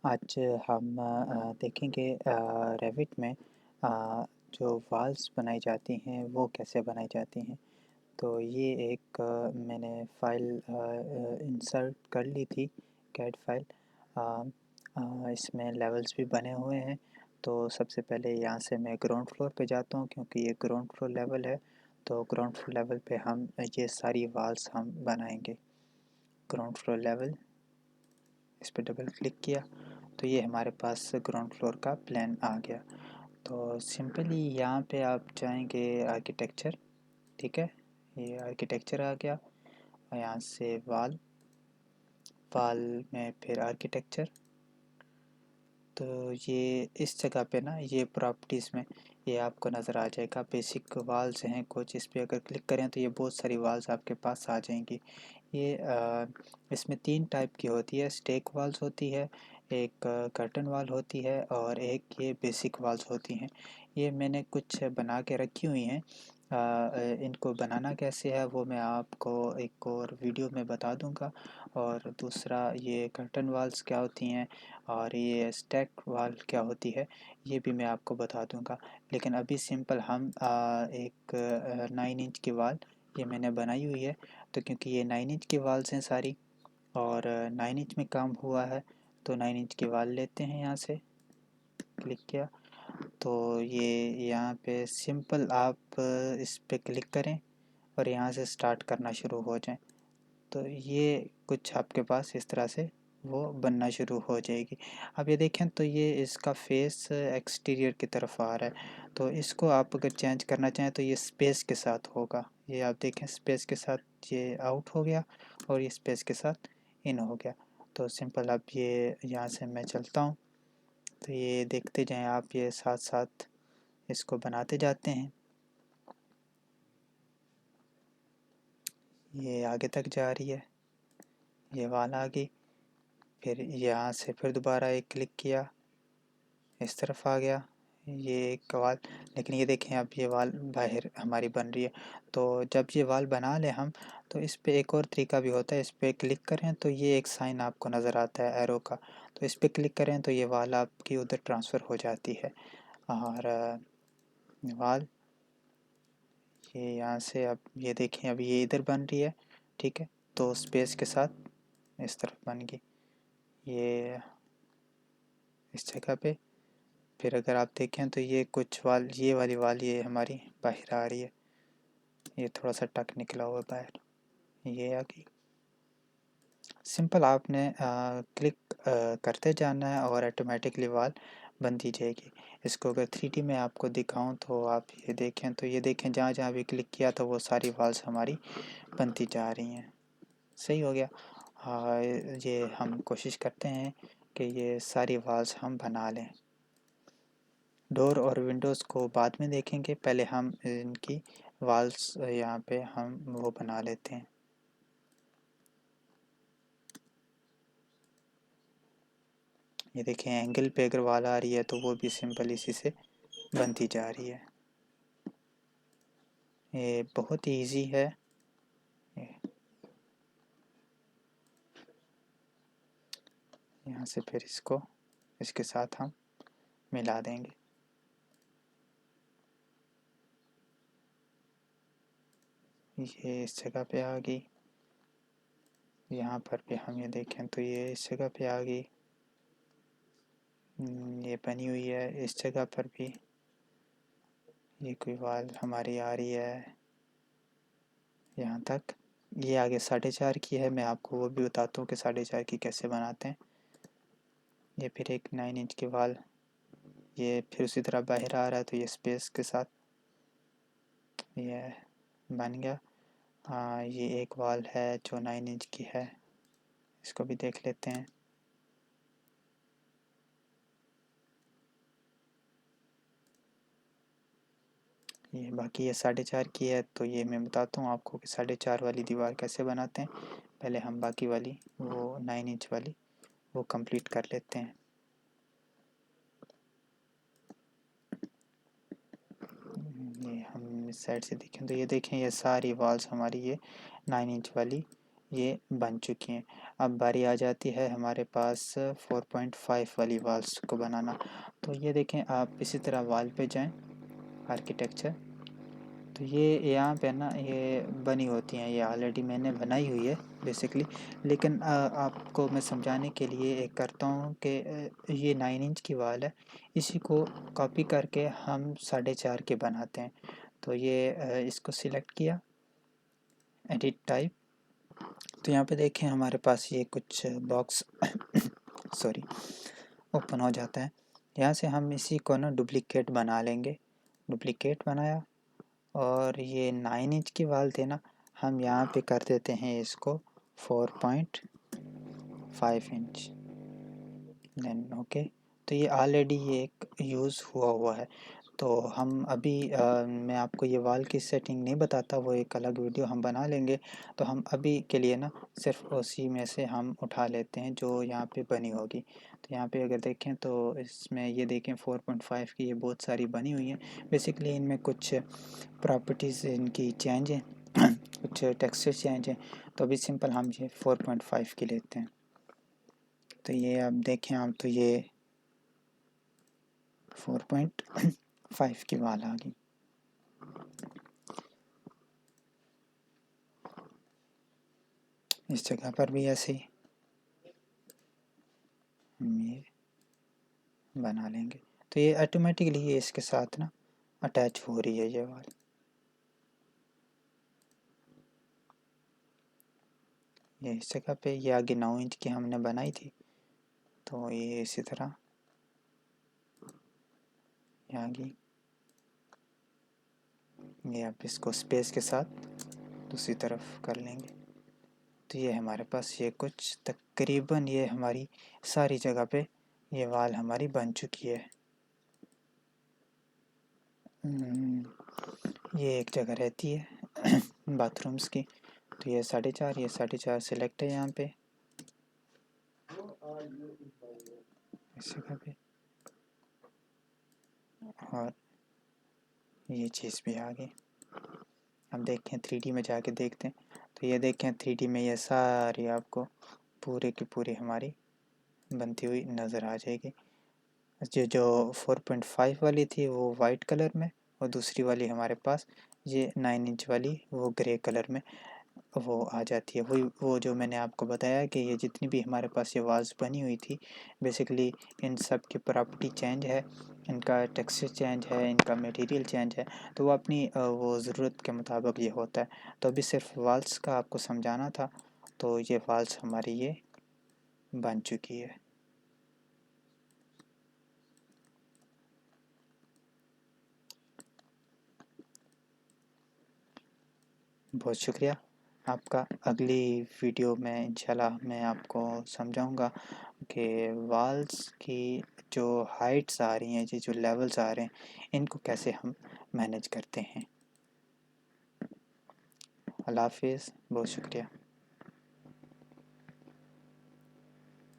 आज हम देखेंगे रेविट में जो वाल्स बनाई जाती हैं वो कैसे बनाई जाती हैं। तो ये एक मैंने फ़ाइल इंसर्ट कर ली थी, कैड फ़ाइल। इसमें लेवल्स भी बने हुए हैं। तो सबसे पहले यहाँ से मैं ग्राउंड फ्लोर पे जाता हूँ क्योंकि ये ग्राउंड फ्लोर लेवल है। तो ग्राउंड फ्लोर लेवल पे हम ये सारी वाल्स हम बनाएंगे। ग्राउंड फ्लोर लेवल, इस पर डबल क्लिक किया तो ये हमारे पास ग्राउंड फ्लोर का प्लान आ गया। तो सिंपली यहाँ पे आप जाएंगे आर्किटेक्चर, ठीक है। ये आर्किटेक्चर आ गया और यहाँ से वाल वाल में फिर आर्किटेक्चर। तो ये इस जगह पे ना, ये प्रॉपर्टीज़ में ये आपको नज़र आ जाएगा। बेसिक वाल्स हैं कुछ, इस पर अगर क्लिक करें तो ये बहुत सारी वाल्स आपके पास आ जाएंगी। ये इसमें 3 टाइप की होती है। स्टेक वाल्स होती है, एक कर्टन वाल होती है और एक ये बेसिक वाल्स होती हैं। ये मैंने कुछ बना के रखी हुई हैं। इनको बनाना कैसे है वो मैं आपको एक और वीडियो में बता दूंगा। और दूसरा ये कर्टन वाल्स क्या होती हैं और ये स्टैक वाल क्या होती है ये भी मैं आपको बता दूंगा। लेकिन अभी सिंपल हम एक 9 इंच की वाल ये मैंने बनाई हुई है। तो क्योंकि ये 9 इंच की वाल्स हैं सारी और 9 इंच में काम हुआ है, तो 9 इंच की वाल लेते हैं। यहाँ से क्लिक किया तो ये यहाँ पे सिंपल आप इस पे क्लिक करें और यहाँ से स्टार्ट करना शुरू हो जाएं। तो ये कुछ आपके पास इस तरह से वो बनना शुरू हो जाएगी। अब ये देखें तो ये इसका फेस एक्सटीरियर की तरफ आ रहा है। तो इसको आप अगर चेंज करना चाहें तो ये स्पेस के साथ होगा। ये आप देखें स्पेस के साथ ये आउट हो गया और ये स्पेस के साथ इन हो गया। तो सिंपल अब ये यहाँ से मैं चलता हूँ तो ये देखते जाएं आप, ये साथ साथ इसको बनाते जाते हैं। ये आगे तक जा रही है, ये वाल आ गई। फिर यहाँ से फिर दोबारा एक क्लिक किया, इस तरफ आ गया ये एक वाल। लेकिन ये देखें अब ये वाल बाहर हमारी बन रही है। तो जब ये वाल बना लें हम तो इस पे एक और तरीका भी होता है। इस पे क्लिक करें तो ये एक साइन आपको नज़र आता है एरो का। तो इस पे क्लिक करें तो ये वाल आपकी उधर ट्रांसफ़र हो जाती है। और वाल ये यहाँ से अब ये देखें अब ये इधर बन रही है, ठीक है। तो स्पेस के साथ इस तरफ बन गई ये इस जगह पे। फिर अगर आप देखें तो ये कुछ वाल, ये वाली वाल ये हमारी बाहर आ रही है। ये थोड़ा सा टक निकला हुआ बाहर, ये आ गई। सिंपल आपने क्लिक करते जाना है और ऑटोमेटिकली वाल बनती जाएगी। इसको अगर 3D में आपको दिखाऊं तो आप ये देखें तो ये देखें जहाँ जहाँ भी क्लिक किया तो वो सारी वाल्स हमारी बनती जा रही हैं। सही हो गया। ये हम कोशिश करते हैं कि ये सारी वाल्स हम बना लें। डोर और विंडोज़ को बाद में देखेंगे, पहले हम इनकी वाल्स यहाँ पे हम वो बना लेते हैं। ये देखें एंगल पे अगर वाल आ रही है तो वो भी सिंपल इसी से बनती जा रही है। ये बहुत ही ईजी है। यहाँ से फिर इसको इसके साथ हम मिला देंगे। ये इस जगह पे आ गई। यहाँ पर भी हम ये देखें तो ये इस जगह पे आ गई। ये बनी हुई है इस जगह पर भी। ये कोई वाल हमारी आ रही है यहाँ तक। ये आगे 4.5 की है, मैं आपको वो भी बताता हूँ कि 4.5 की कैसे बनाते हैं। ये फिर एक 9 इंच के वाल ये फिर उसी तरह बाहर आ रहा है तो ये स्पेस के साथ ये बन गया। हाँ ये एक वाल है जो 9 इंच की है, इसको भी देख लेते हैं। ये बाकी ये 4.5 की है तो ये मैं बताता हूँ आपको कि 4.5 वाली दीवार कैसे बनाते हैं। पहले हम बाकी वाली वो 9 इंच वाली वो कंप्लीट कर लेते हैं। ये हम इस साइड से देखें तो ये देखें ये सारी वॉल्स हमारी ये 9 इंच वाली ये बन चुकी हैं। अब बारी आ जाती है हमारे पास 4.5 वाली वाल्स को बनाना। तो ये देखें, आप इसी तरह वाल पे जाएं, आर्किटेक्चर, तो ये यहाँ पे ना ये बनी होती हैं, ये ऑलरेडी मैंने बनाई हुई है बेसिकली। लेकिन आपको मैं समझाने के लिए एक करता हूँ कि ये 9 इंच की वाल है, इसी को कॉपी करके हम 4.5 के बनाते हैं। तो ये इसको सिलेक्ट किया, एडिट टाइप, तो यहाँ पे देखें हमारे पास ये कुछ बॉक्स सॉरी ओपन हो जाता है। यहाँ से हम इसी को ना डुप्लीकेट बना लेंगे। डुप्लीकेट बनाया, और ये 9 इंच की वाल थे ना, हम यहाँ पे कर देते हैं इसको 4.5 इंच, देन ओके। तो ये ऑलरेडी ये एक यूज़ हुआ है। तो हम अभी मैं आपको ये वाल की सेटिंग नहीं बताता, वो एक अलग वीडियो हम बना लेंगे। तो हम अभी के लिए ना सिर्फ उसी में से हम उठा लेते हैं जो यहाँ पे बनी होगी। तो यहाँ पे अगर देखें तो इसमें ये देखें 4.5 की ये बहुत सारी बनी हुई हैं। बेसिकली इनमें कुछ प्रॉपर्टीज़ इनकी चेंज हैं कुछ टेक्सचर चेंज हैं। तो अभी सिंपल हम ये 4.5 की लेते हैं। तो ये आप देखें आप, तो ये 4.5 की वाल आ गई। इस जगह पर भी ऐसे ही हम ये बना लेंगे। तो ये ऑटोमेटिकली ये इसके साथ ना अटैच हो रही है ये वाल। ये इस जगह पे ये आगे 9 इंच की हमने बनाई थी, तो ये इसी तरह ये आगे, ये आप इसको स्पेस के साथ दूसरी तरफ कर लेंगे। तो ये हमारे पास ये कुछ तकरीबन ये हमारी सारी जगह पे ये वाल हमारी बन चुकी है। ये एक जगह रहती है बाथरूम्स की। तो ये 4.5, ये 4.5 सिलेक्ट है यहाँ पे, इस जगह पे, और ये चीज़ भी आ गई। अब देखें 3D में जाके देखते हैं। तो ये देखें 3D में ये सारी आपको पूरे की पूरी हमारी बनती हुई नज़र आ जाएगी। जो 4.5 वाली थी वो वाइट कलर में, और दूसरी वाली हमारे पास ये 9 इंच वाली वो ग्रे कलर में वो आ जाती है। वही वो जो मैंने आपको बताया कि ये जितनी भी हमारे पास ये वाल्स बनी हुई थी, बेसिकली इन सब की प्रॉपर्टी चेंज है, इनका टेक्सचर चेंज है, इनका मटेरियल चेंज है। तो वो अपनी वो ज़रूरत के मुताबिक ये होता है। तो अभी सिर्फ वाल्स का आपको समझाना था। तो ये वाल्स हमारी ये बन चुकी है। बहुत शुक्रिया आपका। अगली वीडियो में इंशाल्लाह मैं आपको समझाऊंगा कि वाल्स की जो हाइट्स आ रही हैं, ये जो लेवल्स आ रहे हैं, इनको कैसे हम मैनेज करते हैं। अल्लाह हाफिज़, बहुत शुक्रिया।